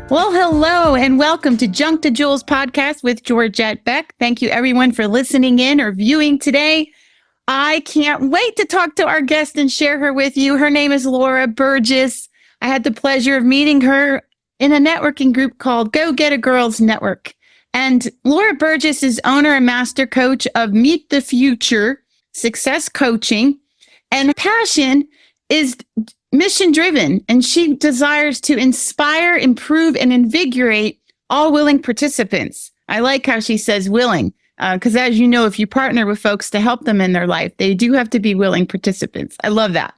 Well, hello and welcome to Junk to Jewels podcast with Georgette Beck. Thank you everyone for listening in or viewing today. I can't wait to talk to our guest and share her with you. Her name is Laura Burgess. I had the pleasure of meeting her in a networking group called Go Get a Girls Network. And Laura Burgess is owner and master coach of Meet the Future Success Coaching. And passion is mission driven, and she desires to inspire, improve, and invigorate all willing participants. I like how she says willing, because as you know, if you partner with folks to help them in their life, they do have to be willing participants. I love that.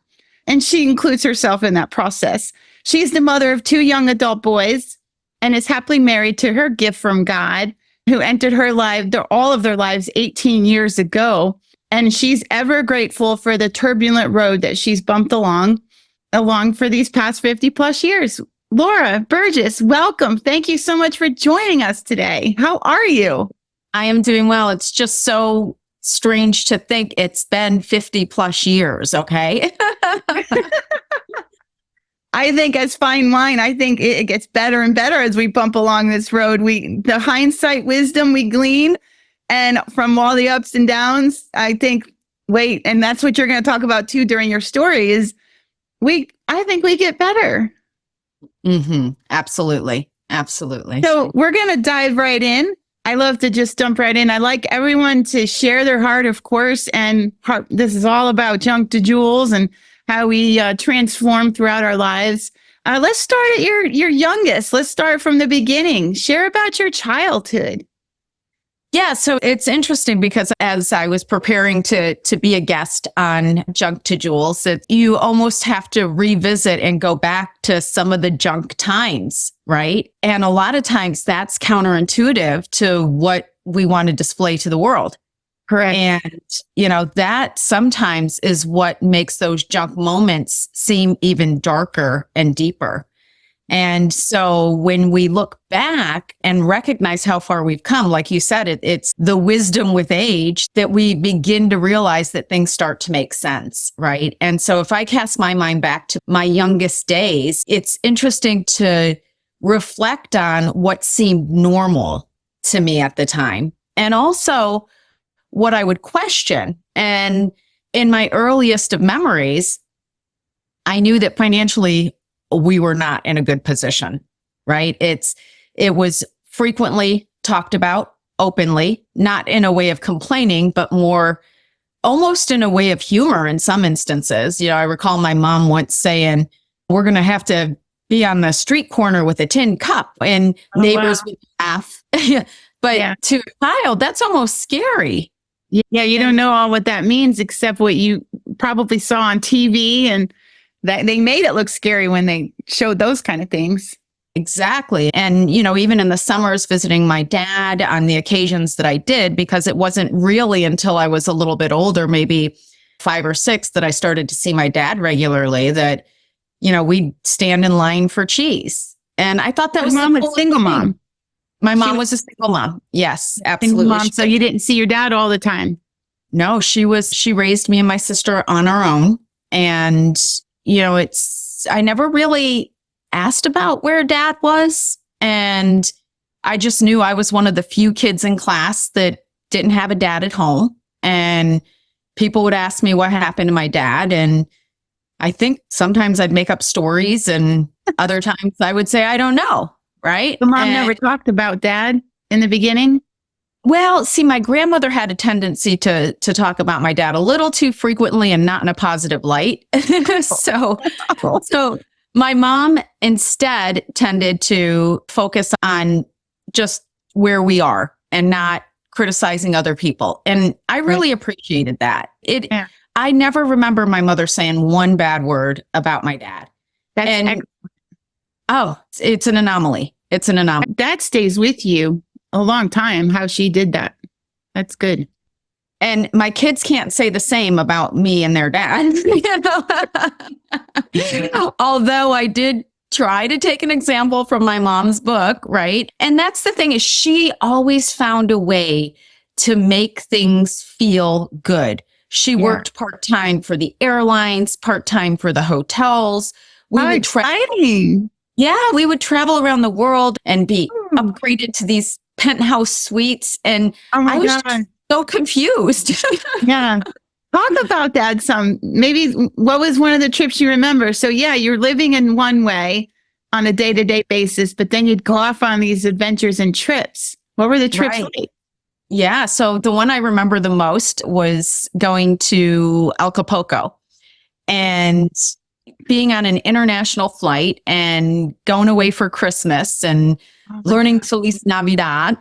And she includes herself in that process. She's the mother of 2 young adult boys and is happily married to her gift from God, who entered her life, all of their lives 18 years ago. And she's ever grateful for the turbulent road that she's bumped along for these past 50 plus years. Laura Burgess, welcome. Thank you so much for joining us today. How are you? I am doing well. It's just so strange to think it's been 50 plus years. Okay. I think as fine wine, I think it gets better and better as we bump along this road. The hindsight wisdom we glean, and from all the ups and downs, I think, and that's what you're going to talk about too during your story is I think we get better. Mm-hmm. Absolutely. Absolutely. So we're going to dive right in. I love to just jump right in. I like everyone to share their heart, of course. And this is all about Junk to Jewels and how we transform throughout our lives. Let's start at your youngest. Let's start from the beginning. Share about your childhood. Yeah, so it's interesting because as I was preparing to be a guest on Junk to Jewels, you almost have to revisit and go back to some of the junk times, right? And a lot of times that's counterintuitive to what we want to display to the world. Correct. And, that sometimes is what makes those junk moments seem even darker and deeper. And so when we look back and recognize how far we've come, like you said, it's the wisdom with age that we begin to realize that things start to make sense, right? And so if I cast my mind back to my youngest days, it's interesting to reflect on what seemed normal to me at the time. And also what I would question. And in my earliest of memories, I knew that financially we were not in a good position, right? It was frequently talked about openly, not in a way of complaining, but more almost in a way of humor in some instances. I recall my mom once saying, we're going to have to be on the street corner with a tin cup, and neighbors would laugh. But to a child, that's almost scary. Yeah, you don't know all what that means except what you probably saw on TV, and that they made it look scary when they showed those kind of things. Exactly. And, even in the summers visiting my dad on the occasions that I did, because it wasn't really until I was a little bit older, maybe 5 or 6, that I started to see my dad regularly, that, we'd stand in line for cheese. And I thought that was a single mom. My mom was a single mom. Yes, absolutely. Single mom, so you didn't see your dad all the time. No, she raised me and my sister on our own. And I never really asked about where dad was. And I just knew I was one of the few kids in class that didn't have a dad at home. And people would ask me what happened to my dad. And I think sometimes I'd make up stories, and other times I would say, I don't know. Right. The mom never talked about dad in the beginning. Well, see, my grandmother had a tendency to talk about my dad a little too frequently and not in a positive light. So my mom instead tended to focus on just where we are and not criticizing other people. And I really appreciated that. I never remember my mother saying one bad word about my dad. It's an anomaly. It's an anomaly. That stays with you a long time, how she did that. That's good. And my kids can't say the same about me and their dad. Although I did try to take an example from my mom's book, right? And that's the thing, is she always found a way to make things feel good. She worked part-time for the airlines, part-time for the hotels. Exciting. Yeah, we would travel around the world and be Hmm. upgraded to these penthouse suites. And Oh my I was God. just so confused. Yeah. Talk about that some. Maybe what was one of the trips you remember? So yeah, you're living in one way on a day-to-day basis, but then you'd go off on these adventures and trips. What were the trips Right. like? Yeah. So the one I remember the most was going to Acapulco and being on an international flight and going away for Christmas and Oh my learning God. Feliz Navidad.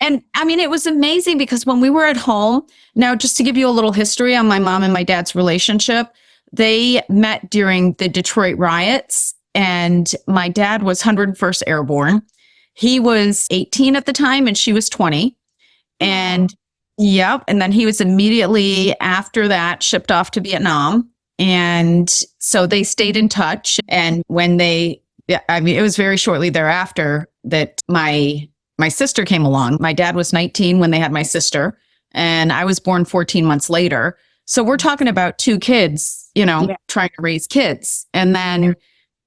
And I mean, it was amazing because when we were at home, now just to give you a little history on my mom and my dad's relationship, they met during the Detroit riots, and my dad was 101st Airborne. He was 18 at the time and she was 20. And yep. And then he was immediately after that shipped off to Vietnam. And so they stayed in touch. And when yeah, I mean, it was very shortly thereafter that my sister came along. My dad was 19 when they had my sister, and I was born 14 months later. So we're talking about two kids, trying to raise kids. And then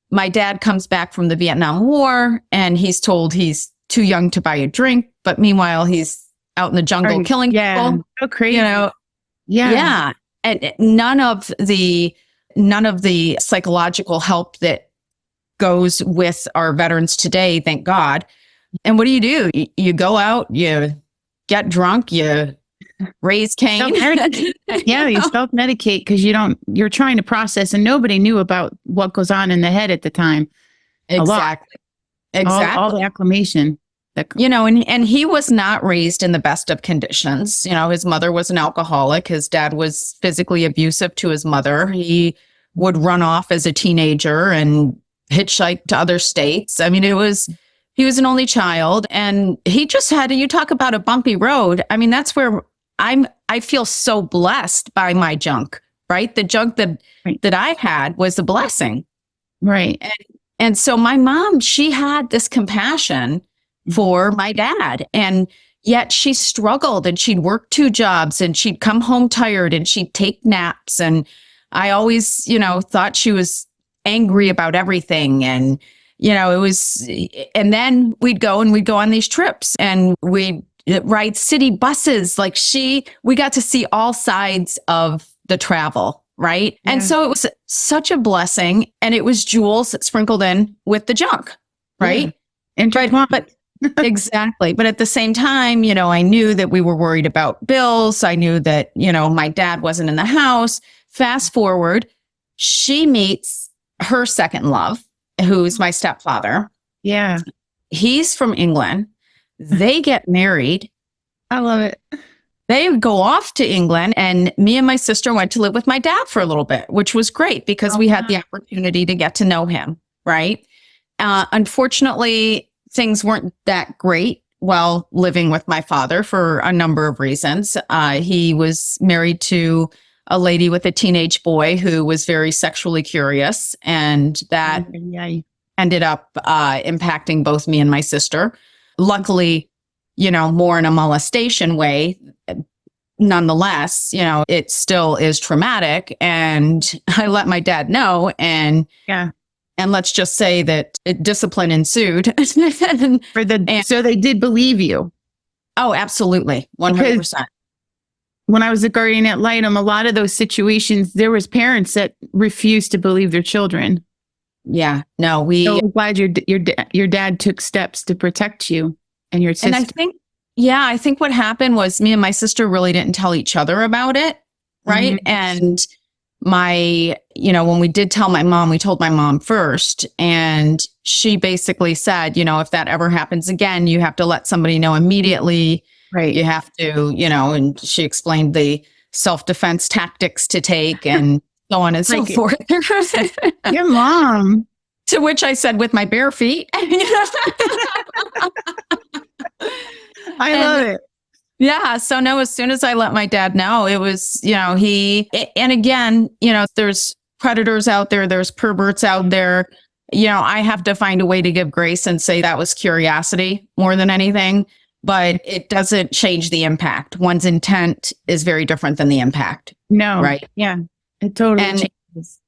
my dad comes back from the Vietnam War and he's told he's too young to buy a drink. But meanwhile, he's out in the jungle killing people. So crazy. Yeah. And none of the psychological help that goes with our veterans today, thank God. And what do? You go out, you get drunk, you raise Cain. Yeah, you self-medicate because you're trying to process, and nobody knew about what goes on in the head at the time. Exactly. All the acclimation. And he was not raised in the best of conditions. His mother was an alcoholic. His dad was physically abusive to his mother. He would run off as a teenager and hitchhike to other states. I mean, he was an only child, and he just had, you talk about a bumpy road. I mean, that's where I feel so blessed by my junk, right? The junk that I had was a blessing. Right. And so my mom, she had this compassion for my dad, and yet she struggled, and she'd work 2 jobs, and she'd come home tired, and she'd take naps. And I always, thought she was angry about everything. And, it was, and then we'd go on these trips, and we'd ride city buses. We got to see all sides of the travel. Right. Yeah. And so it was such a blessing, and it was jewels that sprinkled in with the junk. Right. Yeah. But exactly. But at the same time, I knew that we were worried about bills. I knew that, my dad wasn't in the house. Fast forward, she meets her second love, who's my stepfather. Yeah. He's from England. They get married. I love it. They go off to England, and me and my sister went to live with my dad for a little bit, which was great because we had the opportunity to get to know him. Right. Unfortunately, things weren't that great while living with my father for a number of reasons. He was married to a lady with a teenage boy who was very sexually curious, and that ended up impacting both me and my sister. Luckily, more in a molestation way. Nonetheless, it still is traumatic, and I let my dad know, and let's just say that discipline ensued. So they did believe you. Oh, absolutely. 100%. When I was a guardian at Lightham, a lot of those situations, there was parents that refused to believe their children. Yeah, no, So I'm glad your dad took steps to protect you and your sister. And I think what happened was me and my sister really didn't tell each other about it. Right. Mm-hmm. And when we did tell my mom, we told my mom first, and she basically said, if that ever happens again, you have to let somebody know immediately. Right. You have to, and she explained the self-defense tactics to take and so on and so forth. Your mom. To which I said, with my bare feet. I love it. Yeah. So no, as soon as I let my dad know, it was, and again, there's predators out there, there's perverts out there. I have to find a way to give grace and say that was curiosity more than anything, but it doesn't change the impact. One's intent is very different than the impact. No. Right. Yeah. It totally changes.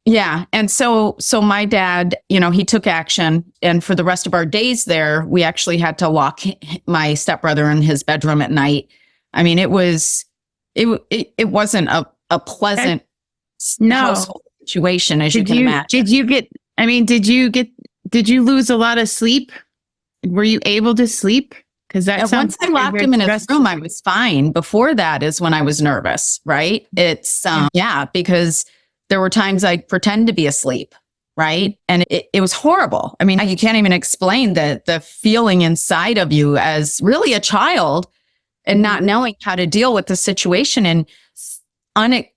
Yeah. And so my dad, he took action, and for the rest of our days there, we actually had to lock my stepbrother in his bedroom at night. I mean, it wasn't a pleasant household situation, as you can imagine. Did you lose a lot of sleep? Were you able to sleep? Because once I locked him in his room, I was fine. Before that is when I was nervous, right? It's, because there were times I'd pretend to be asleep, right? And it was horrible. I mean, you can't even explain the feeling inside of you as really a child and not knowing how to deal with the situation, and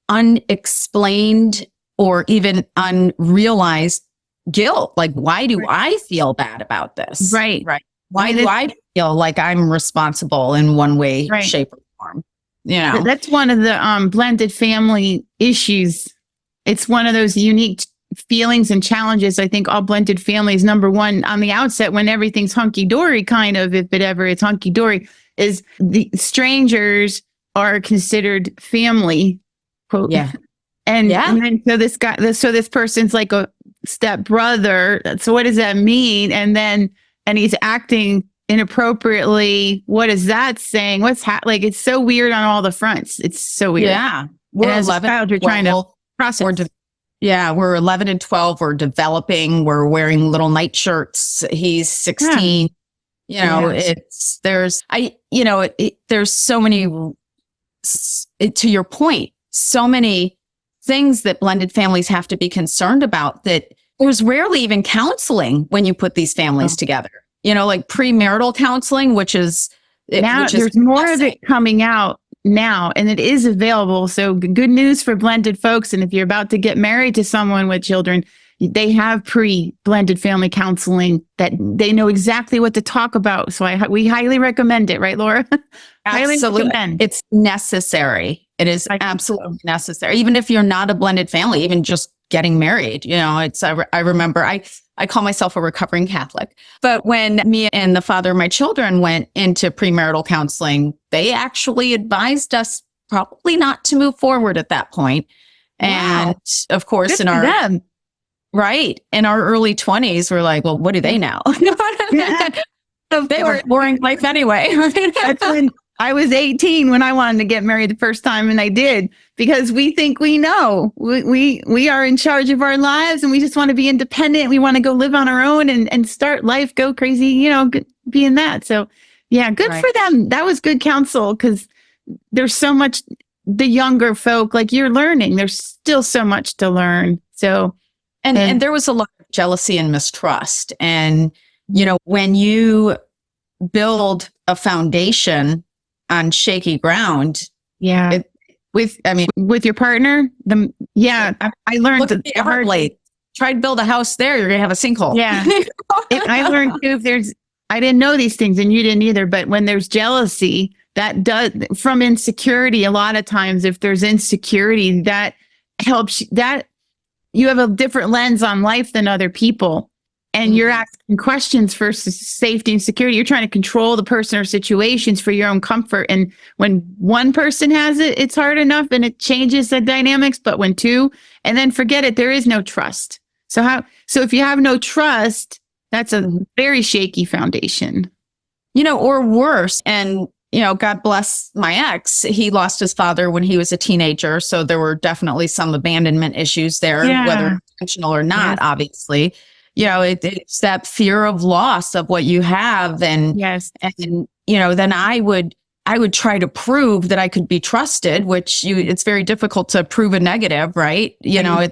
unexplained or even unrealized guilt. Like, why do I feel bad about this? Right. Why do I feel like I'm responsible in one way, shape, or form? That's one of the blended family issues. It's one of those unique feelings and challenges. I think all blended families, number one, on the outset, when everything's hunky-dory, kind of, if it ever is hunky-dory, is the strangers are considered family, quote. Yeah. And then so this person's like a step brother. So what does that mean? And he's acting inappropriately. What is that saying? Like, it's so weird on all the fronts. It's so weird. Yeah. We're 11. You're trying to process. We're 11 and 12. We're developing. We're wearing little night shirts. He's 16. There's so many, to your point, so many things that blended families have to be concerned about, that there's rarely even counseling when you put these families together, like premarital counseling, which is there's more of it coming out now, and it is available. So good news for blended folks. And if you're about to get married to someone with children, they have blended family counseling that they know exactly what to talk about. So we highly recommend it, right, Laura? Absolutely. It's necessary. It is absolutely necessary. Even if you're not a blended family, even just getting married, I remember I call myself a recovering Catholic, but when me and the father of my children went into premarital counseling, they actually advised us probably not to move forward at that point. Wow. And of course, in our early 20s, we're like, well, what do they know? They were boring life anyway. That's when I was 18 when I wanted to get married the first time, and I did, because we think we know. We are in charge of our lives, and we just want to be independent. We want to go live on our own and start life, go crazy, being that. So, yeah, good for them. That was good counsel, because there's so much, the younger folk, like you're learning, there's still so much to learn. So, and there was a lot of jealousy and mistrust. And, when you build a foundation on shaky ground. Yeah. With your partner, I learned the Everglades. Try to build a house there, you're going to have a sinkhole. Yeah. I learned too, I didn't know these things, and you didn't either, but when there's jealousy, that does, from insecurity, a lot of times, if there's insecurity, that helps, that you have a different lens on life than other people. And you're asking questions for safety and security. You're trying to control the person or situations for your own comfort. And when one person has it, it's hard enough and it changes the dynamics. But when two, and then forget it, there is no trust. So if you have no trust, that's a very shaky foundation. Or worse. And, God bless my ex. He lost his father when he was a teenager. So there were definitely some abandonment issues there, whether intentional or not, obviously. It's that fear of loss of what you have. And, then I would try to prove that I could be trusted, which it's very difficult to prove a negative, right? I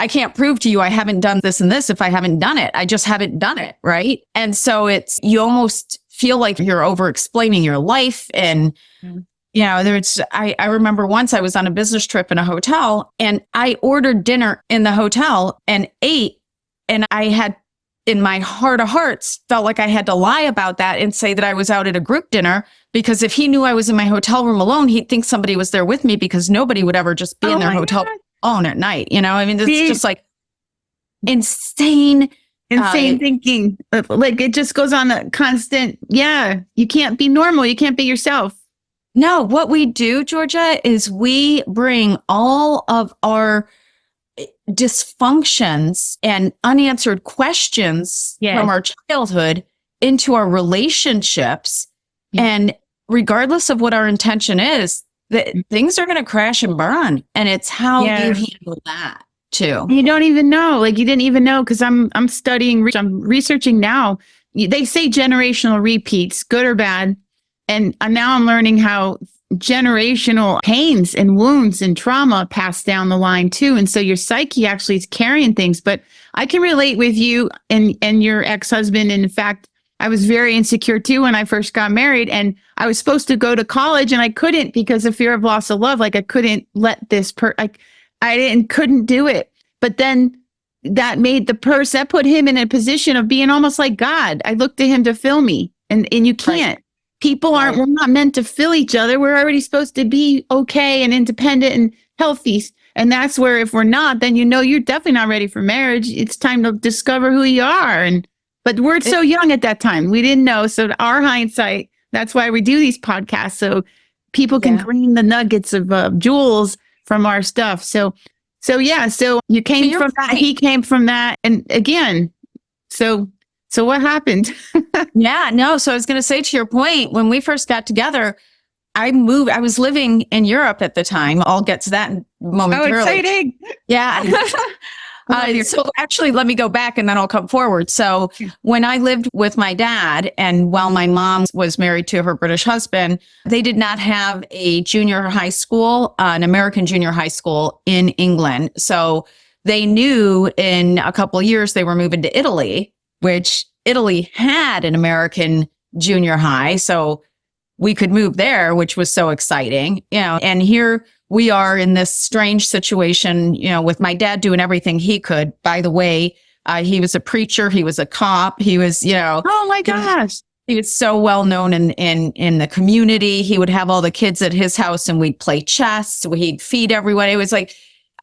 can't prove to you I haven't done this and this if I haven't done it. I just haven't done it, right? And so you almost feel like you're over explaining your life. And, I remember once I was on a business trip in a hotel, and I ordered dinner in the hotel and ate. And I had, in my heart of hearts, felt like I had to lie about that and say that I was out at a group dinner, because if he knew I was in my hotel room alone, he'd think somebody was there with me, because nobody would ever just be in their hotel alone at night. It's just like insane thinking. Like, it just goes on a constant, you can't be normal. You can't be yourself. No, what we do, Georgia, is we bring all of our dysfunctions and unanswered questions from our childhood into our relationships. And regardless of what our intention is, things are going to crash and burn. And it's how you handle that too. You don't even know, like you didn't even know, because I'm I'm researching now. They say generational repeats, good or bad. And now I'm learning how generational pains and wounds and trauma pass down the line too. And so your psyche actually is carrying things. But I can relate with you and your ex-husband. And in fact, I was very insecure too when I first got married, and I was supposed to go to college and I couldn't because of fear of loss of love. Like I couldn't let this couldn't do it. But then that made that put him in a position of being almost like God. I looked to him to fill me, and you can't. Right. People we're not meant to fill each other. We're already supposed to be okay and independent and healthy. And that's where, if we're not, then you're definitely not ready for marriage. It's time to discover who you are. But we're so young at that time. We didn't know. So our hindsight, that's why we do these podcasts. So people can glean the nuggets of jewels from our stuff. So you came from that. He came from that. And again, so what happened? So I was going to say, to your point, when we first got together, I was living in Europe at the time. I'll get to that momentarily. Oh, exciting. Yeah. So actually, let me go back and then I'll come forward. So when I lived with my dad, and while my mom was married to her British husband, they did not have a junior high school, an American junior high school in England. So they knew in a couple of years they were moving to Italy, which Italy had an American junior high. So we could move there, which was so exciting, and here we are in this strange situation, with my dad doing everything he could. By the way, he was a preacher. He was a cop. He was, oh my gosh. He was so well known in the community. He would have all the kids at his house and we'd play chess. He'd feed everyone. It was like,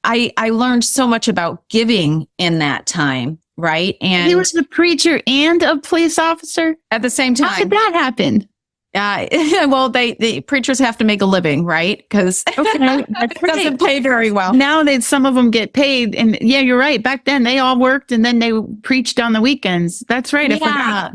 I learned so much about giving in that time. Right. And he was the preacher and a police officer at the same time. How did that happen? Well, the preachers have to make a living, right? Because it doesn't pay very well. Now some of them get paid. And you're right. Back then they all worked and then they preached on the weekends. That's right. I forgot.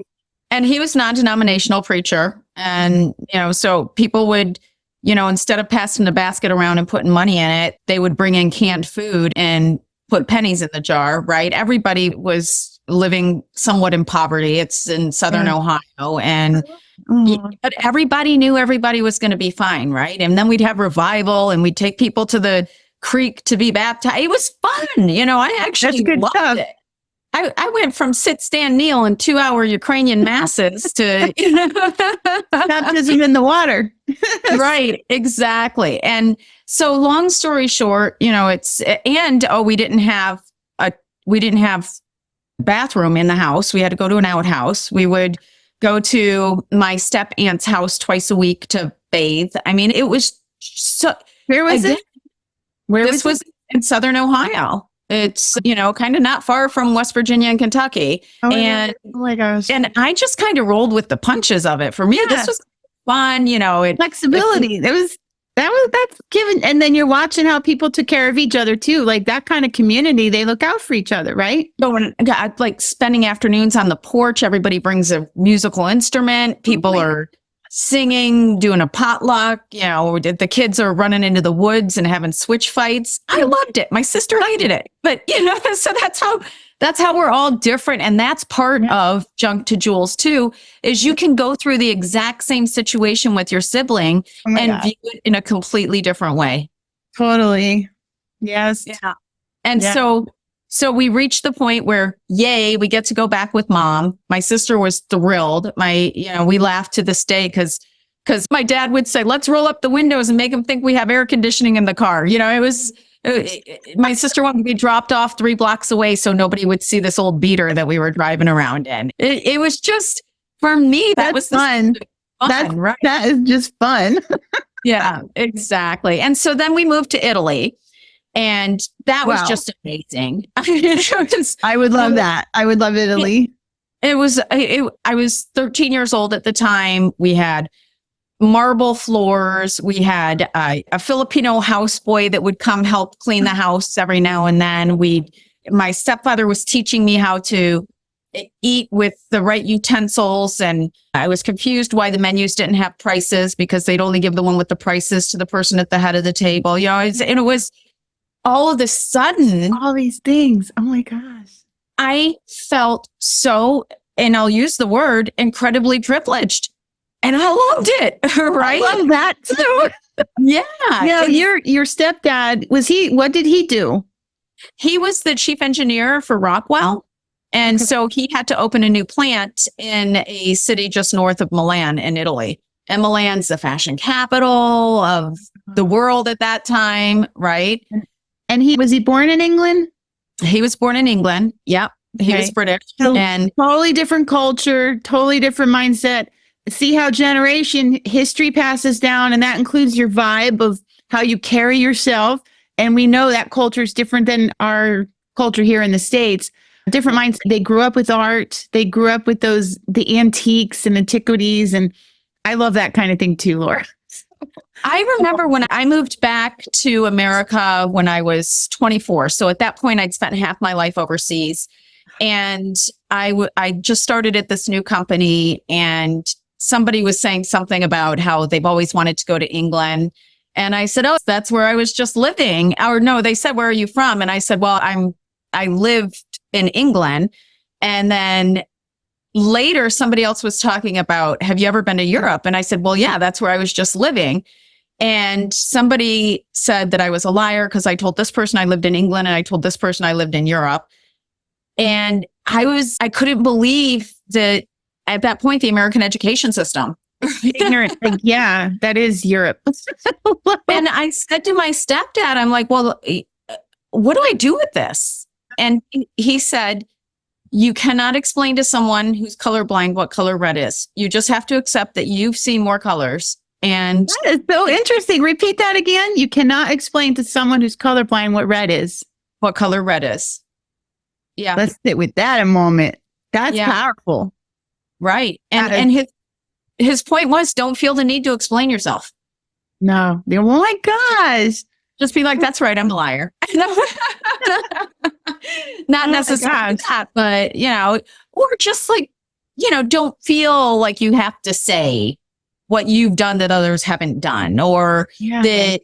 And he was non-denominational preacher. And, so people would, instead of passing the basket around and putting money in it, they would bring in canned food and put pennies in the jar, right? Everybody was living somewhat in poverty. It's in Southern Ohio. And but everybody knew everybody was going to be fine, right? And then we'd have revival and we'd take people to the creek to be baptized. It was fun. I actually loved it. I went from sit, stand, kneel in 2-hour Ukrainian masses to baptism in the water. Right, exactly. And so long story short, we didn't have a bathroom in the house. We had to go to an outhouse. We would go to my step aunt's house twice a week to bathe. I mean, it was so. Where was it? This was in Southern Ohio. It's, kind of not far from West Virginia and Kentucky. Oh my gosh. And I just kind of rolled with the punches of it. For me, this was fun, flexibility. That's given. And then you're watching how people took care of each other too. Like that kind of community, they look out for each other, right? So like spending afternoons on the porch, everybody brings a musical instrument. People are singing, doing a potluck, the kids are running into the woods and having switch fights. I loved it. My sister hated it, but so that's how we're all different. And that's part of Junk to Jewels too, is you can go through the exact same situation with your sibling and view it in a completely different way. Totally. Yes. Yeah. And so we reached the point where, yay, we get to go back with mom. My sister was thrilled. We laughed to this day because my dad would say, let's roll up the windows and make them think we have air conditioning in the car. My sister wanted to be dropped off 3 blocks away so nobody would see this old beater that we were driving around in. It was just, for me, that was fun. Right? That is just fun. Yeah, exactly. And so then we moved to Italy. And that was just amazing. I would love that. I would love Italy. I was 13 years old at the time. We had marble floors. We had a Filipino houseboy that would come help clean the house every now and then. My stepfather was teaching me how to eat with the right utensils. And I was confused why the menus didn't have prices, because they'd only give the one with the prices to the person at the head of the table. And it was all of a sudden, all these things. Oh my gosh. I felt so, and I'll use the word, incredibly privileged. And I loved it. Right. I love that too. Yeah. Yeah. Your stepdad, what did he do? He was the chief engineer for Rockwell. And so he had to open a new plant in a city just north of Milan in Italy. And Milan's the fashion capital of the world at that time, right? And was he born in England? He was born in England. Yep. He was British. So and totally different culture, totally different mindset. See how generation history passes down, and that includes your vibe of how you carry yourself. And we know that culture is different than our culture here in the States. Different mindset. They grew up with art. They grew up with the antiques and antiquities. And I love that kind of thing too, Laura. I remember when I moved back to America when I was 24. So at that point, I'd spent half my life overseas. And I just started at this new company, and somebody was saying something about how they've always wanted to go to England. And I said, oh, that's where I was just living. Or no, they said, where are you from? And I said, well, I lived in England. And then later, somebody else was talking about, have you ever been to Europe? And I said, well, yeah, that's where I was just living. And somebody said that I was a liar because I told this person I lived in England and I told this person I lived in Europe. And I couldn't believe that at that point, the American education system. Ignorant. Like, yeah, that is Europe. And I said to my stepdad, I'm like, well, what do I do with this? And he said, you cannot explain to someone who's colorblind what color red is. You just have to accept that you've seen more colors. And that is so interesting. Repeat that again. You cannot explain to someone who's colorblind what red is. What color red is. Yeah. Let's sit with that a moment. That's powerful. Right. And his point was, don't feel the need to explain yourself. No. Oh my gosh. Just be like, that's right, I'm a liar. Not necessarily that, but, or just like, don't feel like you have to say what you've done that others haven't done, or that,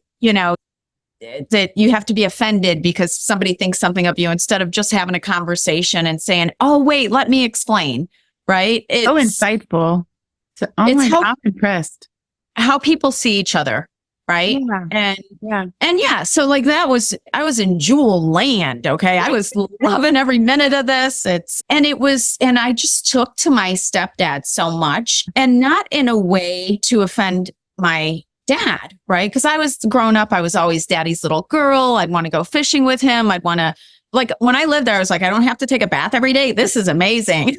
that you have to be offended because somebody thinks something of you, instead of just having a conversation and saying, oh, wait, let me explain. Right. It's so insightful. I'm impressed. How people see each other. Right. Yeah. So like I was in jewel land. Okay. I was loving every minute of this. And I just took to my stepdad so much, and not in a way to offend my dad. Right. Because I was grown up. I was always daddy's little girl. I'd want to go fishing with him. I'd want to, like, when I lived there, I was like, I don't have to take a bath every day. This is amazing.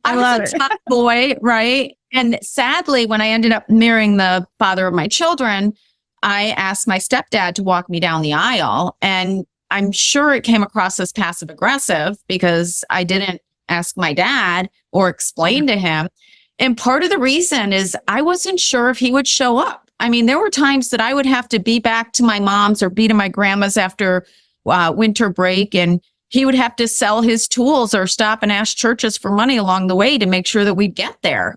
I was a top boy. Right. And sadly, when I ended up marrying the father of my children, I asked my stepdad to walk me down the aisle. And I'm sure it came across as passive aggressive because I didn't ask my dad or explain to him. And part of the reason is I wasn't sure if he would show up. I mean, there were times that I would have to be back to my mom's or be to my grandma's after winter break, and he would have to sell his tools or stop and ask churches for money along the way to make sure that we'd get there.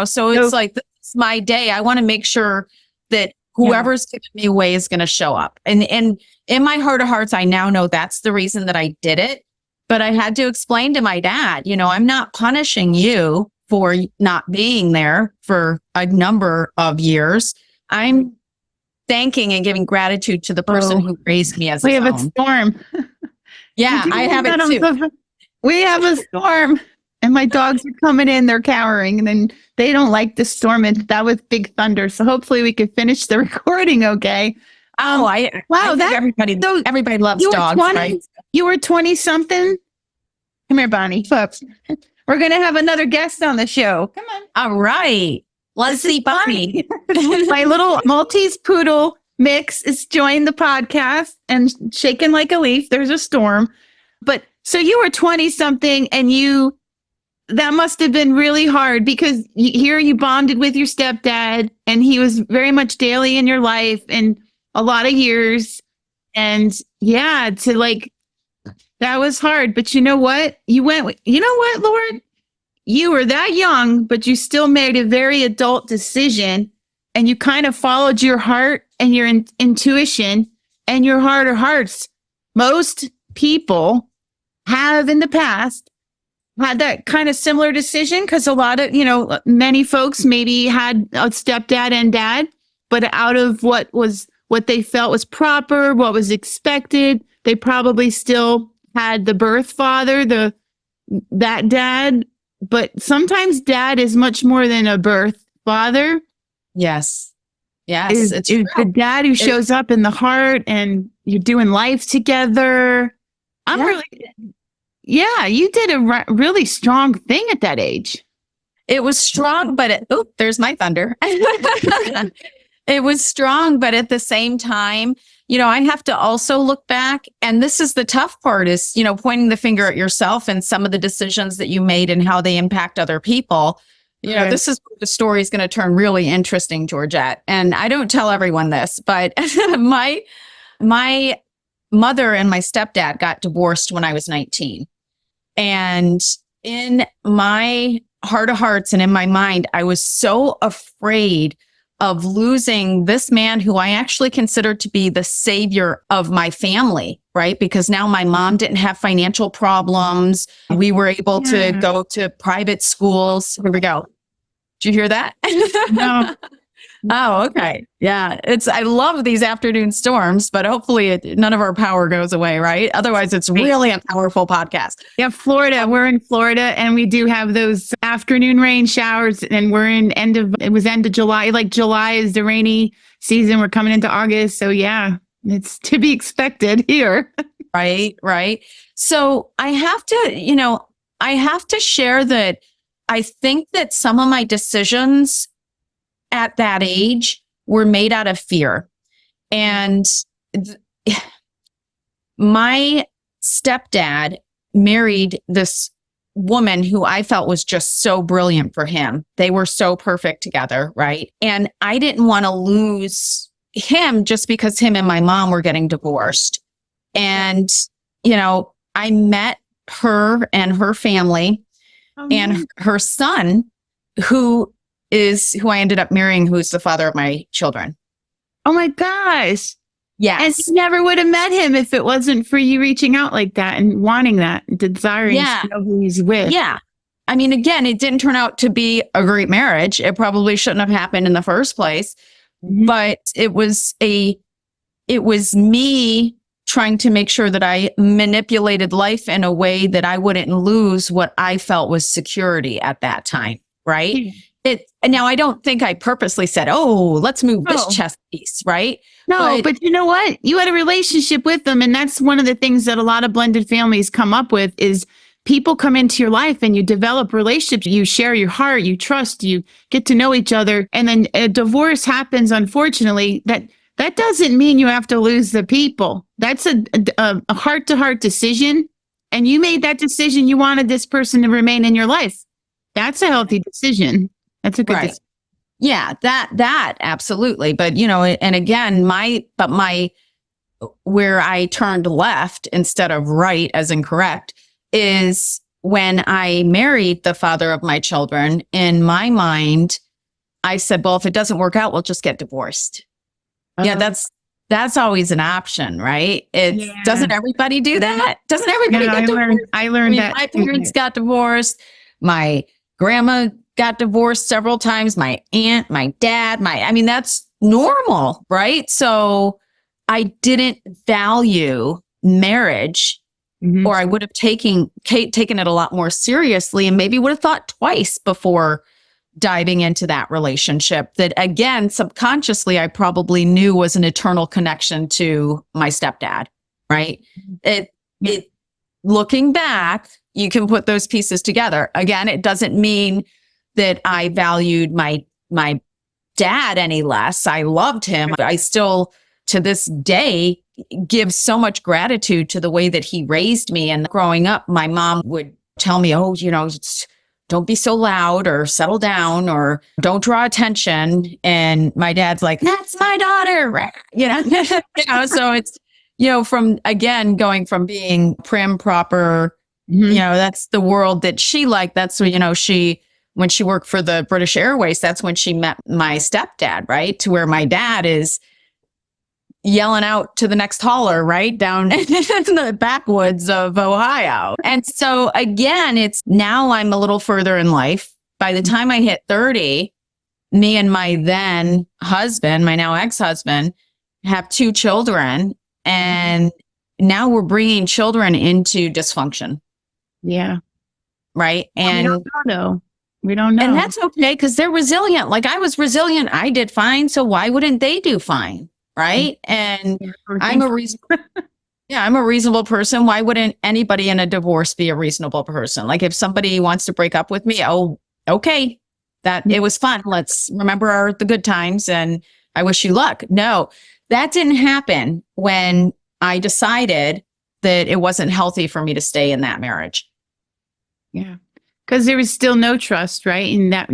So it's like, this is my day. I want to make sure that whoever's giving me away is going to show up. And in my heart of hearts, I now know that's the reason that I did it. But I had to explain to my dad, I'm not punishing you for not being there for a number of years. I'm thanking and giving gratitude to the person who raised me as we have a storm. Yeah, I have it too. We have a storm. And my dogs are coming in, they're cowering, and then they don't like the storm. And that was big thunder. So hopefully we could finish the recording. Okay. I think everybody loves dogs, right? You were 20 something. Come here, Bonnie. We're going to have another guest on the show. Come on. All right. Let's see Bonnie. My little Maltese poodle mix is joined the podcast and shaking like a leaf. There's a storm. But so you were 20 something and you that must have been really hard because here you bonded with your stepdad and he was very much daily in your life and a lot of years. And yeah, to like, that was hard. But you know what? You know what, Lord? You were that young, but you still made a very adult decision and you kind of followed your heart and your intuition and your heart of hearts. Most people have in the past had that kind of similar decision because a lot of, many folks maybe had a stepdad and dad, but out of what they felt was proper, what was expected, they probably still had the birth father, that dad. But sometimes dad is much more than a birth father. Yes. Is the dad who shows up in the heart and you're doing life together. You did a really strong thing at that age. It was strong, but there's my thunder. It was strong, but at the same time, I have to also look back. And this is the tough part is, pointing the finger at yourself and some of the decisions that you made and how they impact other people. This is the story is going to turn really interesting, Georgette. And I don't tell everyone this, but my mother and my stepdad got divorced when I was 19. And in my heart of hearts and in my mind, I was so afraid of losing this man who I actually considered to be the savior of my family, right? Because now my mom didn't have financial problems. We were able to go to private schools. Here we go. Did you hear that? No. Oh, okay. Yeah. I love these afternoon storms, but hopefully none of our power goes away, right? Otherwise it's really a powerful podcast. Yeah. Florida. We're in Florida and we do have those afternoon rain showers and we're in end of July. Like July is the rainy season. We're coming into August. So yeah, it's to be expected here. Right. So I have to share that I think that some of my decisions at that age were made out of fear. And my stepdad married this woman who I felt was just so brilliant for him. They were so perfect together, right? And I didn't want to lose him just because him and my mom were getting divorced. And, I met her and her family and her son, who I ended up marrying, who's the father of my children. Oh my gosh. Yes. And you never would have met him if it wasn't for you reaching out like that and wanting that, and desiring to know who he's with. Yeah. I mean, again, it didn't turn out to be a great marriage. It probably shouldn't have happened in the first place, but it was me trying to make sure that I manipulated life in a way that I wouldn't lose what I felt was security at that time. Right. Now, I don't think I purposely said, let's move this chess piece, right? No, but you know what? You had a relationship with them. And that's one of the things that a lot of blended families come up with is people come into your life and you develop relationships. You share your heart, you trust, you get to know each other. And then a divorce happens, unfortunately, that doesn't mean you have to lose the people. That's a heart-to-heart decision. And you made that decision. You wanted this person to remain in your life. That's a healthy decision. That's a good decision. Yeah, that absolutely. But, and again, where I turned left instead of right as incorrect is when I married the father of my children. In my mind, I said, well, if it doesn't work out, we'll just get divorced. Yeah, that's always an option, right? Doesn't everybody do that? Doesn't everybody get divorced? I learned that. My parents got divorced. My grandma got divorced several times. My aunt, my dad, that's normal, right? So I didn't value marriage, or I would have taken it a lot more seriously and maybe would have thought twice before diving into that relationship that, again, subconsciously, I probably knew was an eternal connection to my stepdad, right? Looking back, you can put those pieces together. Again, it doesn't mean that I valued my dad any less. I loved him. I still, to this day, give so much gratitude to the way that he raised me. And growing up, my mom would tell me, don't be so loud or settle down or don't draw attention. And my dad's like, that's my daughter. So it's, from again, going from being prim, proper, that's the world that she liked. That's what, when she worked for the British Airways, that's when she met my stepdad, right? To where my dad is yelling out to the next hauler, right? Down in the backwoods of Ohio. And so again, it's now I'm a little further in life. By the time I hit 30, me and my then husband, my now ex-husband, have 2 children. And now we're bringing children into dysfunction. Yeah. Right. And we don't know. And that's okay because they're resilient. Like I was resilient. I did fine. So why wouldn't they do fine? Right. And I'm a reasonable person. Why wouldn't anybody in a divorce be a reasonable person? Like if somebody wants to break up with me, oh, okay, that it was fun. Let's remember the good times and I wish you luck. No, that didn't happen when I decided that it wasn't healthy for me to stay in that marriage. Yeah. Because there was still no trust, right? And that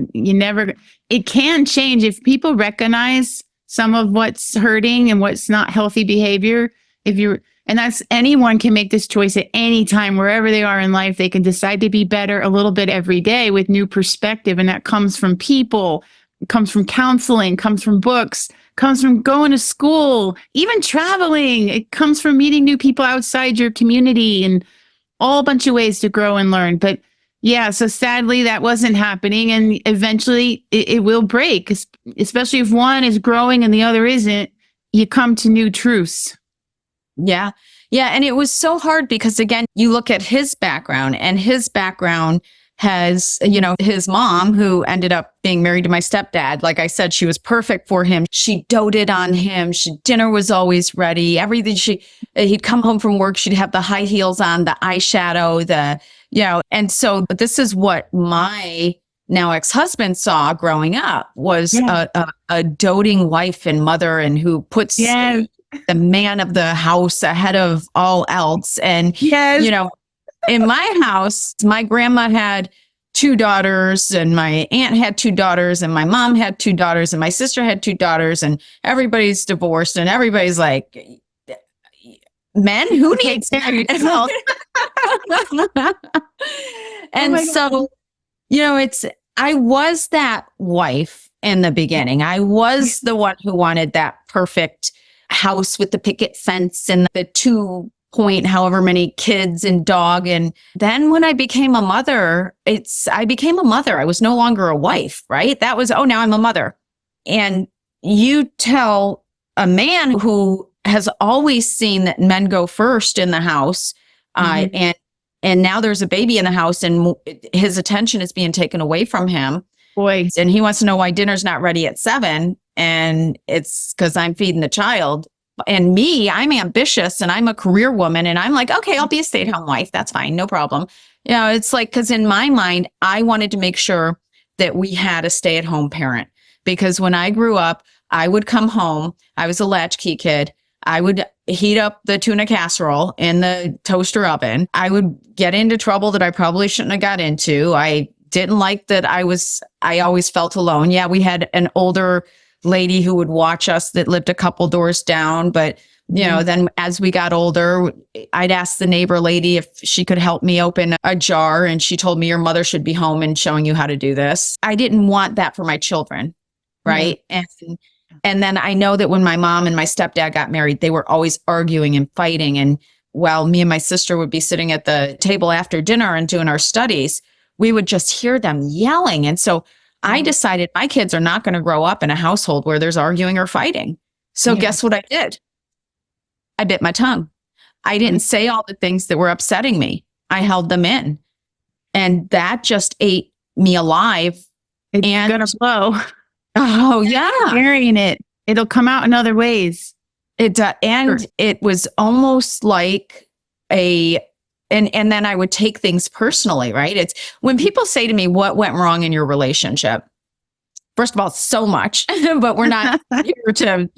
it can change if people recognize some of what's hurting and what's not healthy behavior. And that's anyone can make this choice at any time, wherever they are in life. They can decide to be better a little bit every day with new perspective. And that comes from people, it comes from counseling, comes from books, comes from going to school, even traveling. It comes from meeting new people outside your community and all a bunch of ways to grow and learn. But yeah, so sadly that wasn't happening. And eventually it will break, especially if one is growing and the other isn't. You come to new truths. Yeah. Yeah. And it was so hard because, again, you look at his background and his background has, his mom who ended up being married to my stepdad. Like I said, she was perfect for him. She doted on him. Dinner was always ready. Everything he'd come home from work. She'd have the high heels on, the eyeshadow, and so this is what my now ex-husband saw growing up was a doting wife and mother and who puts the man of the house ahead of all else. And, in my house, my grandma had 2 daughters and my aunt had 2 daughters and my mom had 2 daughters and my sister had 2 daughters and everybody's divorced and everybody's like, men who needs that? And so, I was that wife in the beginning. I was the one who wanted that perfect house with the picket fence and the 2-point, however many kids and dog. And then when I became a mother, I became a mother. I was no longer a wife, right? That was, now I'm a mother. And you tell a man who has always seen that men go first in the house, and now there's a baby in the house and his attention is being taken away from him. Boy. And he wants to know why dinner's not ready at 7. And it's because I'm feeding the child. And me, I'm ambitious and I'm a career woman. And I'm like, okay, I'll be a stay-at-home wife. That's fine. No problem. It's like, because in my mind, I wanted to make sure that we had a stay-at-home parent. Because when I grew up, I would come home. I was a latchkey kid. I would heat up the tuna casserole in the toaster oven. I would get into trouble that I probably shouldn't have got into. I didn't like that I always felt alone. Yeah, we had an older lady who would watch us that lived a couple doors down. But, then as we got older, I'd ask the neighbor lady if she could help me open a jar. And she told me your mother should be home and showing you how to do this. I didn't want that for my children. Right. And then I know that when my mom and my stepdad got married, they were always arguing and fighting. And while me and my sister would be sitting at the table after dinner and doing our studies, we would just hear them yelling. And so I decided my kids are not going to grow up in a household where there's arguing or fighting. So guess what I did? I bit my tongue. I didn't say all the things that were upsetting me. I held them in. And that just ate me alive. It's gonna blow. Oh, yeah. Carrying it. It'll come out in other ways. And it was almost like and then I would take things personally, right? It's when people say to me, what went wrong in your relationship? First of all, so much, but we're not here to,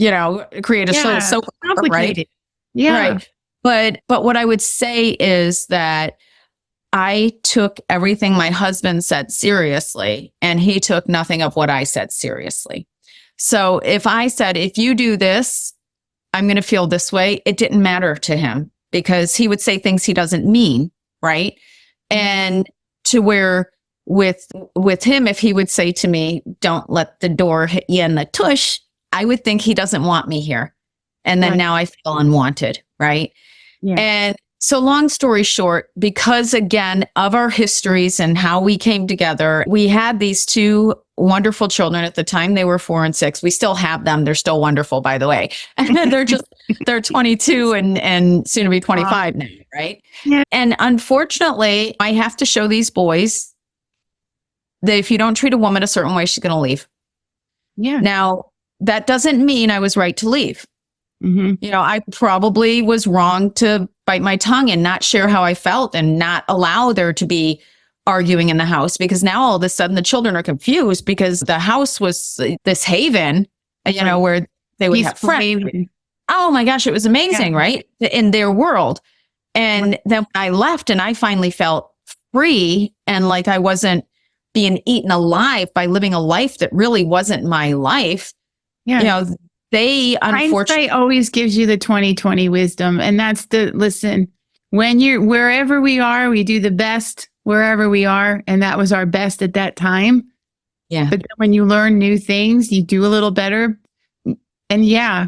create a so complicated. Right? Yeah. Right. But what I would say is that I took everything my husband said seriously, and he took nothing of what I said seriously. So if I said, if you do this, I'm going to feel this way, it didn't matter to him because he would say things he doesn't mean. Right. And to where with him, if he would say to me, don't let the door hit you in the tush, I would think he doesn't want me here. And then now I feel unwanted. Right. Yeah. And so long story short, because again of our histories and how we came together, we had these two wonderful children at the time. They were 4 and 6. We still have them. They're still wonderful, by the way. And they're 22 and soon to be 25 now. Right. Yeah. And unfortunately, I have to show these boys that if you don't treat a woman a certain way, she's going to leave. Yeah. Now, that doesn't mean I was right to leave. Mm-hmm. You know, I probably was wrong to bite my tongue and not share how I felt and not allow there to be arguing in the house, because now all of a sudden the children are confused because the house was this haven, you know, where they would have friends. Haven. Oh my gosh, it was amazing, right? In their world. And then when I left and I finally felt free and like I wasn't being eaten alive by living a life that really wasn't my life, Yeah. you know, they unfortunately hindsight always gives you the 20/20 wisdom. And that's listen, when wherever we are, we do the best wherever we are. And that was our best at that time. Yeah. But then when you learn new things, you do a little better. And yeah,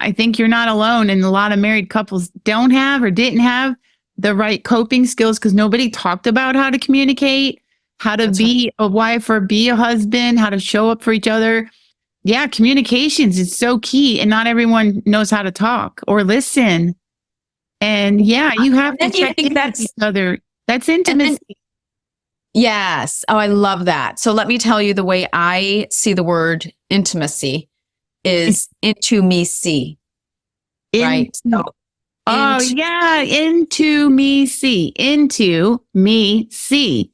I think you're not alone. And a lot of married couples don't have or didn't have the right coping skills because nobody talked about how to communicate, how to be a wife or be a husband, how to show up for each other. Yeah, communications is so key, and not everyone knows how to talk or listen. And yeah, you have to check in with each other. That's intimacy. Yes. Oh, I love that. So let me tell you the way I see the word intimacy is into me see. Right. So, yeah. Into me see. Into me see.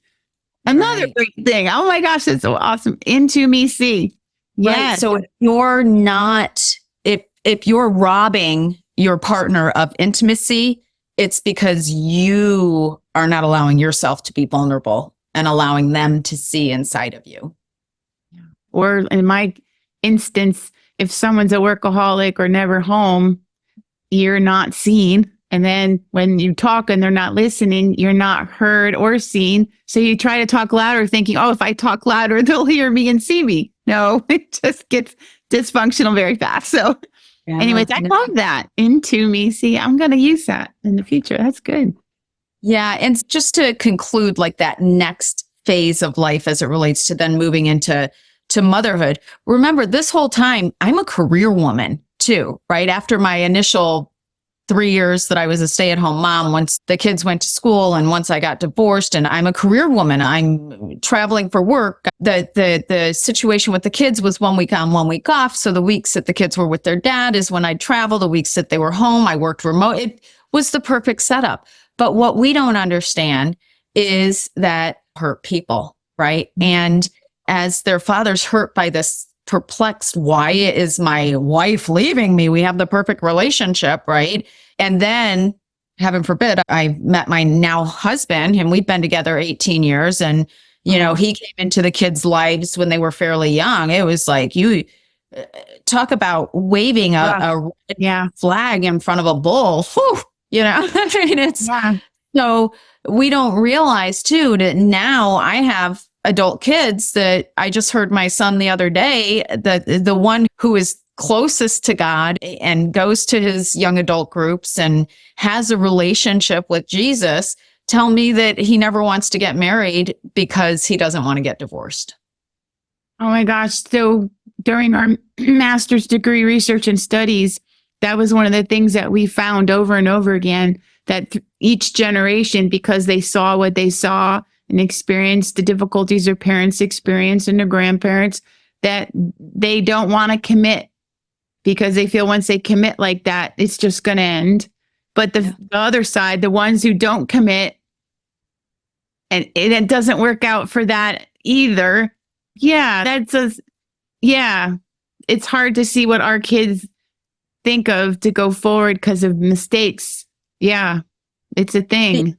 Another great thing. Oh my gosh, that's so awesome. Into me see. Yes. Right. So if you're not, if you're robbing your partner of intimacy, it's because you are not allowing yourself to be vulnerable and allowing them to see inside of you. Or in my instance, if someone's a workaholic or never home, you're not seen. And then when you talk and they're not listening, you're not heard or seen. So you try to talk louder thinking, oh, if I talk louder, they'll hear me and see me. No, it just gets dysfunctional very fast. So anyways, I love that. Into me. See, I'm going to use that in the future. That's good. Yeah. And just to conclude, like that next phase of life as it relates to then moving into motherhood. Remember, this whole time, I'm a career woman too, right? After my initial 3 years that I was a stay-at-home mom, once the kids went to school and once I got divorced, and I'm a career woman, I'm traveling for work. The situation with the kids was 1 week on, 1 week off. So the weeks that the kids were with their dad is when I'd travel. The weeks that they were home, I worked remote. It was the perfect setup. But what we don't understand is that hurt people, right? And as their father's hurt by this perplexed, why is my wife leaving me? We have the perfect relationship, right? And then, heaven forbid, I met my now husband, and we've been together 18 years. And, you know, he came into the kids' lives when they were fairly young. It was like, you talk about waving a red flag in front of a bull. Whew, you know, I mean, it's so we don't realize too that now I have adult kids that I just heard my son the other day, that the one who is closest to God and goes to his young adult groups and has a relationship with Jesus, tell me that he never wants to get married because he doesn't want to get divorced. Oh my gosh. So during our master's degree research and studies, that was one of the things that we found over and over again, that each generation, because they saw what they saw and experienced the difficulties their parents experienced and their grandparents, that they don't want to commit because they feel once they commit like that, it's just going to end. But the other side, the ones who don't commit, and it doesn't work out for that either. Yeah, it's hard to see what our kids think of to go forward because of mistakes. Yeah, it's a thing.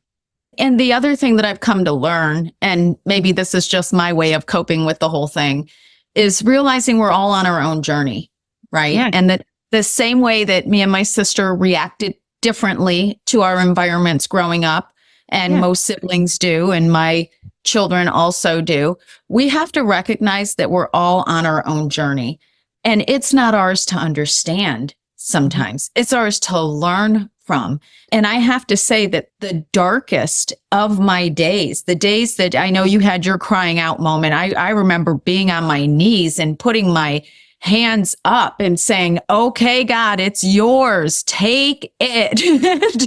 And the other thing that I've come to learn, and maybe this is just my way of coping with the whole thing, is realizing we're all on our own journey, right? Yeah. And that the same way that me and my sister reacted differently to our environments growing up, and most siblings do, and my children also do, we have to recognize that we're all on our own journey. And it's not ours to understand sometimes. It's ours to learn from. And I have to say that the darkest of my days, the days that I know you had your crying out moment, I remember being on my knees and putting my hands up and saying, okay, God, it's yours. Take it.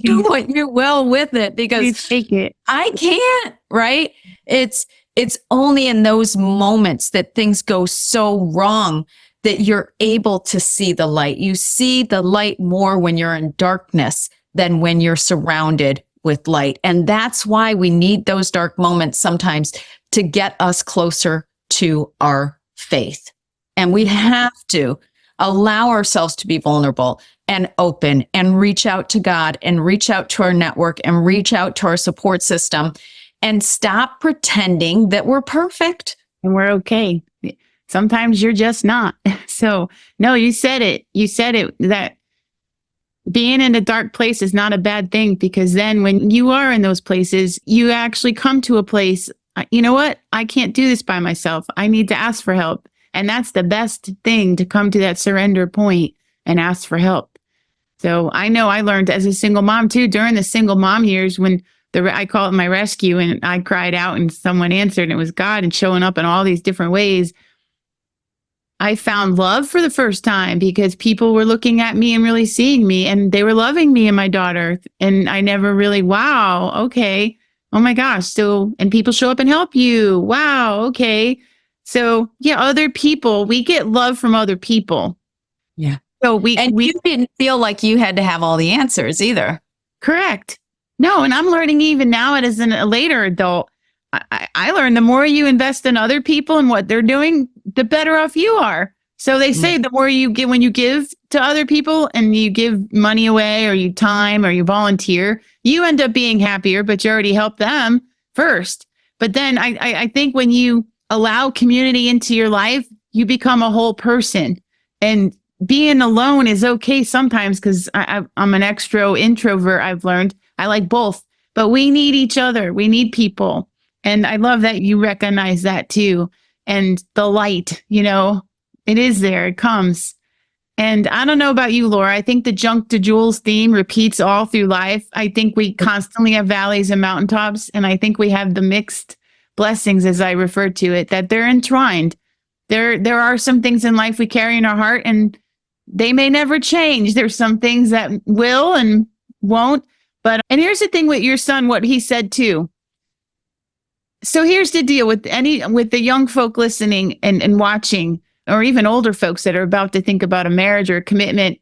Do what you will with it, because Please take it. I can't, right? It's only in those moments that things go so wrong that you're able to see the light. You see the light more when you're in darkness than when you're surrounded with light. And that's why we need those dark moments sometimes to get us closer to our faith. And we have to allow ourselves to be vulnerable and open and reach out to God and reach out to our network and reach out to our support system and stop pretending that we're perfect. And we're okay. Sometimes you're just not. So, no, you said it. You said it, that being in a dark place is not a bad thing, because then when you are in those places, you actually come to a place, you know what? I can't do this by myself. I need to ask for help. And that's the best thing, to come to that surrender point and ask for help. So I know I learned as a single mom too, during the single mom years, when I call it my rescue, and I cried out and someone answered, and it was God, and showing up in all these different ways. I found love for the first time, because people were looking at me and really seeing me, and they were loving me and my daughter. And I never really, wow, okay. Oh my gosh. So, and people show up and help you. Wow. Okay. So yeah, other people, we get love from other people. Yeah. So we you didn't feel like you had to have all the answers either. Correct. No. And I'm learning even now as a later adult, I learned the more you invest in other people and what they're doing, the better off you are. So they say the more you give, when you give to other people and you give money away, or you time, or you volunteer, you end up being happier, but you already helped them first. But then I think when you allow community into your life, you become a whole person. And being alone is okay sometimes, because I'm an extro introvert. I've learned I like both, but we need each other. We need people. And I love that you recognize that too. And the light, it is there. It comes. And I don't know about you, Laura. I think the junk to jewels theme repeats all through life. I think we constantly have valleys and mountaintops. And I think we have the mixed blessings, as I refer to it, that they're entwined. There are some things in life we carry in our heart, and they may never change. There's some things that will and won't. And here's the thing with your son, what he said too. So here's the deal with the young folk listening and watching, or even older folks that are about to think about a marriage or a commitment.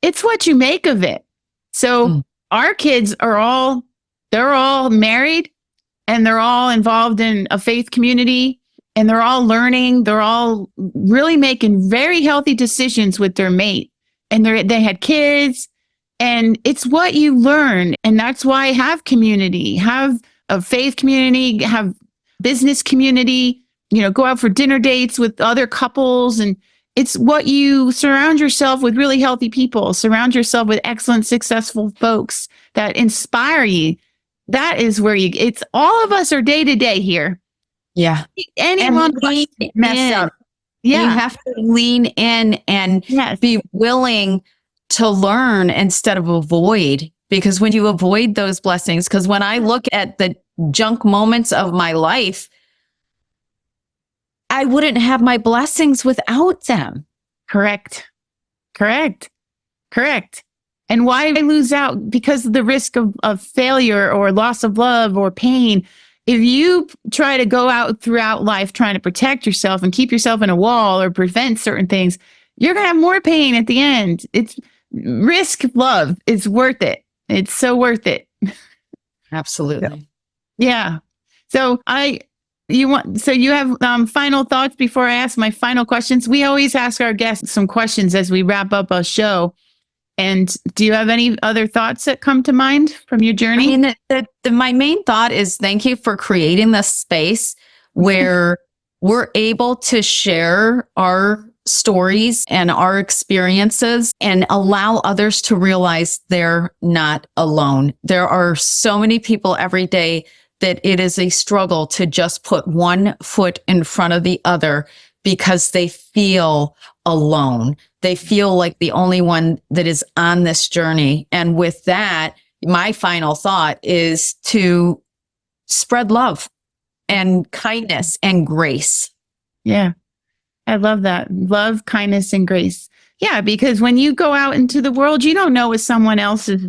It's what you make of it. So our kids they're all married, and they're all involved in a faith community, and they're all learning. They're all really making very healthy decisions with their mate, and they had kids, and it's what you learn. And that's why have community, have a faith community, have business community, go out for dinner dates with other couples. And it's what you surround yourself with, really healthy people, surround yourself with excellent, successful folks that inspire you. That is where it's all of us are day to day here. Yeah. Anyone mess up. Yeah. You have to lean in and be willing to learn instead of avoid. Because when you avoid those blessings, because when I look at the junk moments of my life, I wouldn't have my blessings without them. Correct. And why I lose out? Because of the risk of failure or loss of love or pain. If you try to go out throughout life trying to protect yourself and keep yourself in a wall or prevent certain things, you're going to have more pain at the end. It's risk love. It's worth it. It's so worth it. Absolutely. Yeah. So you have final thoughts before I ask my final questions? We always ask our guests some questions as we wrap up a show. And do you have any other thoughts that come to mind from your journey? I mean, my main thought is thank you for creating this space where we're able to share our stories and our experiences and allow others to realize they're not alone. There are so many people every day that it is a struggle to just put one foot in front of the other because they feel alone. They feel like the only one that is on this journey. And with that, my final thought is to spread love and kindness and grace. Yeah. I love that. Love, kindness, and grace. Yeah, because when you go out into the world, you don't know what someone else is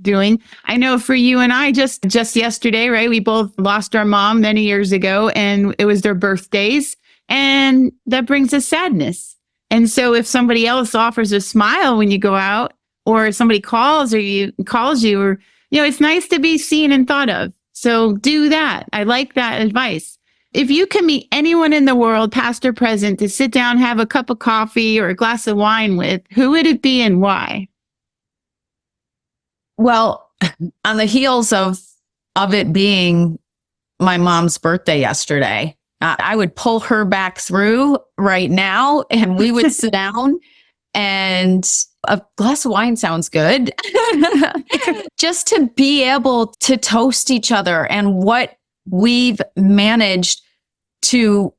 doing. I know for you and I, just yesterday, right? We both lost our mom many years ago, and it was their birthdays, and that brings us sadness. And so, if somebody else offers a smile when you go out, or somebody calls you, or it's nice to be seen and thought of. So do that. I like that advice. If you can meet anyone in the world, past or present, to sit down, have a cup of coffee or a glass of wine with, who would it be and why? Well, on the heels of it being my mom's birthday yesterday, I would pull her back through right now and we would sit down, and a glass of wine sounds good. Just to be able to toast each other and what we've managed to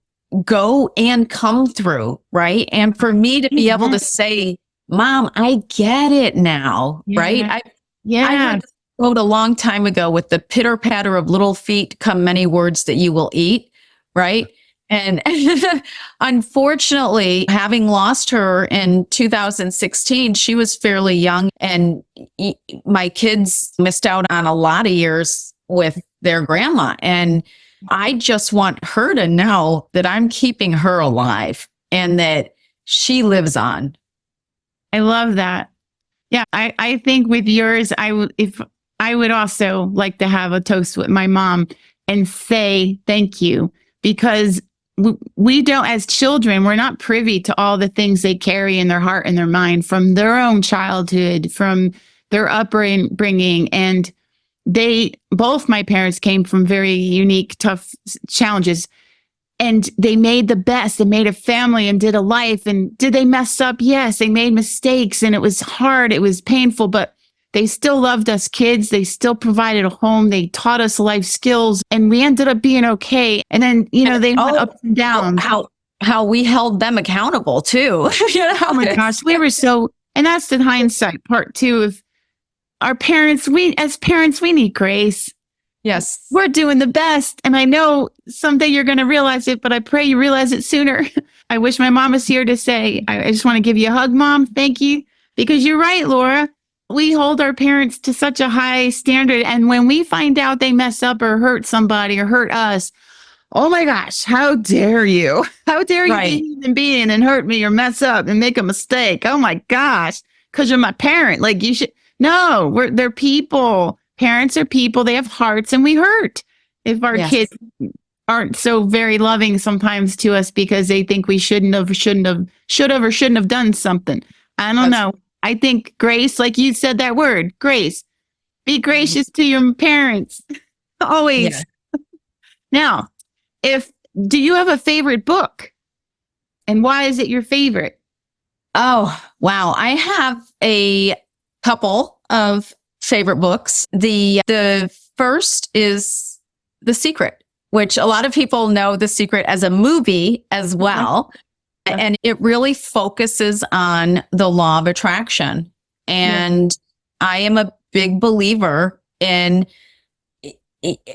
go and come through, right? And for me to be able to say, Mom, I get it now, right? I read this quote a long time ago, with the pitter patter of little feet come many words that you will eat, right? And unfortunately, having lost her in 2016, she was fairly young, and my kids missed out on a lot of years with their grandma. And I just want her to know that I'm keeping her alive and that she lives on. I love that. Yeah, I think with yours, I would also like to have a toast with my mom and say thank you, because we don't, as children, we're not privy to all the things they carry in their heart and their mind from their own childhood, from their upbringing. And both my parents came from very unique, tough challenges, and they made the best. They made a family and did a life. And did they mess up? Yes, they made mistakes, and it was hard. It was painful, but they still loved us kids. They still provided a home. They taught us life skills, and we ended up being okay. And then, they went up and down. How we held them accountable too. Oh my gosh, we were and that's the hindsight part too of our parents. As parents, we need grace. Yes. We're doing the best. And I know someday you're going to realize it, but I pray you realize it sooner. I wish my mom was here to say, I just want to give you a hug, Mom. Thank you. Because you're right, Laura. We hold our parents to such a high standard. And when we find out they mess up or hurt somebody or hurt us, oh my gosh, how dare you? How dare you be a human being and hurt me or mess up and make a mistake? Oh my gosh, because you're my parent. Like, you should. No, they're people. Parents are people. They have hearts, and we hurt if our kids aren't so very loving sometimes to us because they think we should have, or shouldn't have done something. I don't know. I think grace, like you said that word, grace. Be gracious to your parents. Always. Yeah. Now, do you have a favorite book? And why is it your favorite? Oh, wow. I have a couple of favorite books. The first is The Secret, which a lot of people know The Secret as a movie as well. And it really focuses on the law of attraction. And I am a big believer in,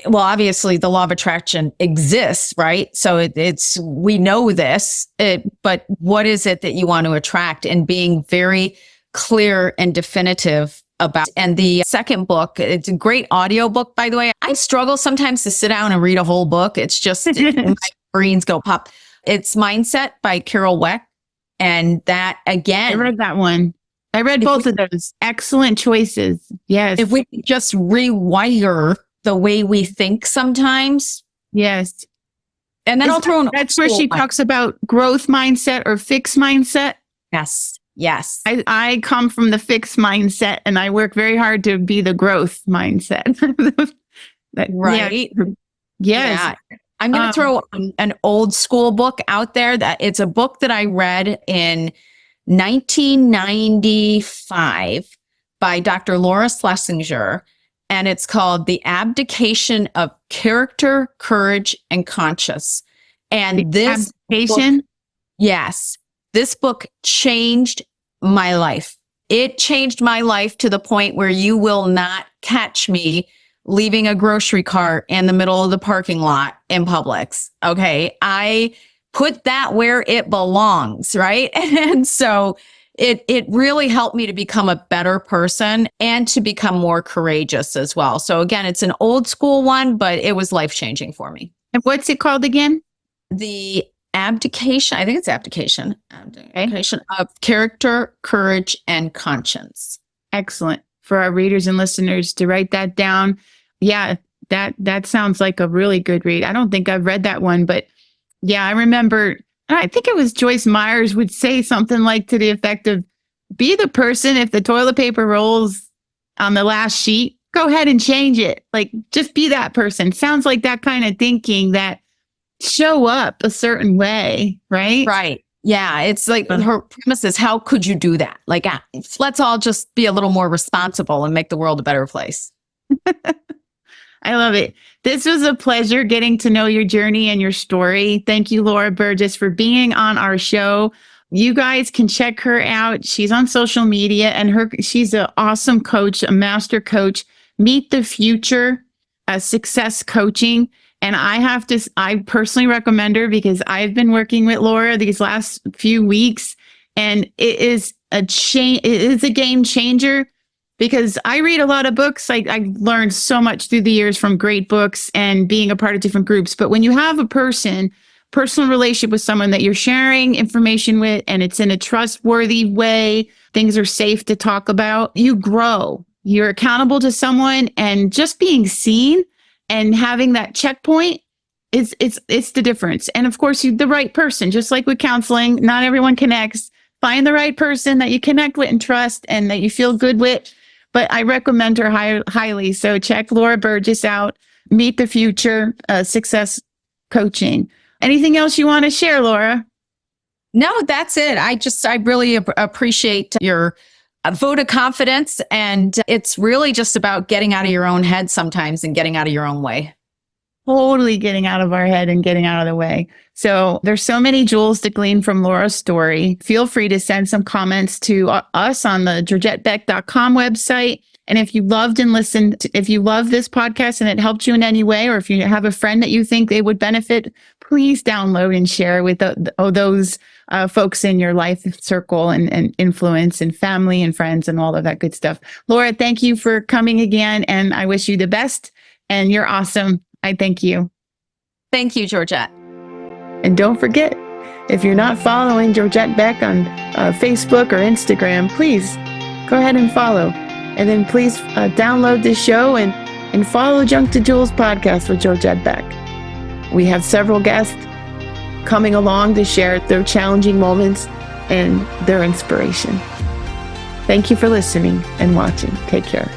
well, obviously the law of attraction exists, right? So we know this, but what is it that you want to attract, and being very clear and definitive about. And the second book, it's a great audio book, by the way. I struggle sometimes to sit down and read a whole book. It's just my brains go pop. It's Mindset by Carol Weck. And that, again, I read that one. I read both of those. Excellent choices. Yes. If we just rewire the way we think sometimes. Yes. And then I'll throw in. That's where she talks about growth mindset or fixed mindset. Yes. Yes. I come from the fixed mindset, and I work very hard to be the growth mindset. Right. Yes. Yeah. I'm going to throw an old school book out there that it's a book that I read in 1995 by Dr. Laura Schlesinger, and it's called The Abdication of Character, Courage, and Conscience. And this book, yes, this book changed my life. It changed my life to the point where you will not catch me leaving a grocery cart in the middle of the parking lot in Publix. Okay. I put that where it belongs. Right. And so it really helped me to become a better person and to become more courageous as well. So again, it's an old school one, but it was life-changing for me. And what's it called again? The abdication. I think it's abdication of character, courage, and conscience. Excellent. For our readers and listeners to write that down. Yeah, that sounds like a really good read. I don't think I've read that one, but yeah, I remember, I think it was Joyce Myers would say something like to the effect of, be the person, if the toilet paper rolls on the last sheet, go ahead and change it. Like, just be that person. Sounds like that kind of thinking, that show up a certain way, right? Right. Yeah. It's like her premise is, how could you do that? Like, let's all just be a little more responsible and make the world a better place. I love it. This was a pleasure getting to know your journey and your story. Thank you, Laura Burgess, for being on our show. You guys can check her out. She's on social media, and she's an awesome coach, a master coach. Meet the Future, Success Coaching. And I personally recommend her because I've been working with Laura these last few weeks, and it is a game changer. Because I read a lot of books. I learned so much through the years from great books and being a part of different groups. But when you have a personal relationship with someone that you're sharing information with, and it's in a trustworthy way, things are safe to talk about, you grow. You're accountable to someone, and just being seen and having that checkpoint it's the difference. And of course, the right person, just like with counseling, not everyone connects. Find the right person that you connect with and trust and that you feel good with. But I recommend her highly. So check Laura Burgess out. Meet the Future, Success Coaching. Anything else you want to share, Laura? No, that's it. I really appreciate your vote of confidence. And it's really just about getting out of your own head sometimes and getting out of your own way. Totally getting out of our head and getting out of the way. So there's so many jewels to glean from Laura's story. Feel free to send some comments to us on the GeorgetteBeck.com website. And if you loved and listened, if you love this podcast and it helped you in any way, or if you have a friend that you think they would benefit, please download and share with those folks in your life circle and influence and family and friends and all of that good stuff. Laura, thank you for coming again. And I wish you the best. And you're awesome. I thank you. Thank you, Georgette. And don't forget, if you're not following Georgette Beck on Facebook or Instagram, please go ahead and follow. And then please download this show and follow Junk to Jewels podcast with Georgette Beck. We have several guests coming along to share their challenging moments and their inspiration. Thank you for listening and watching. Take care.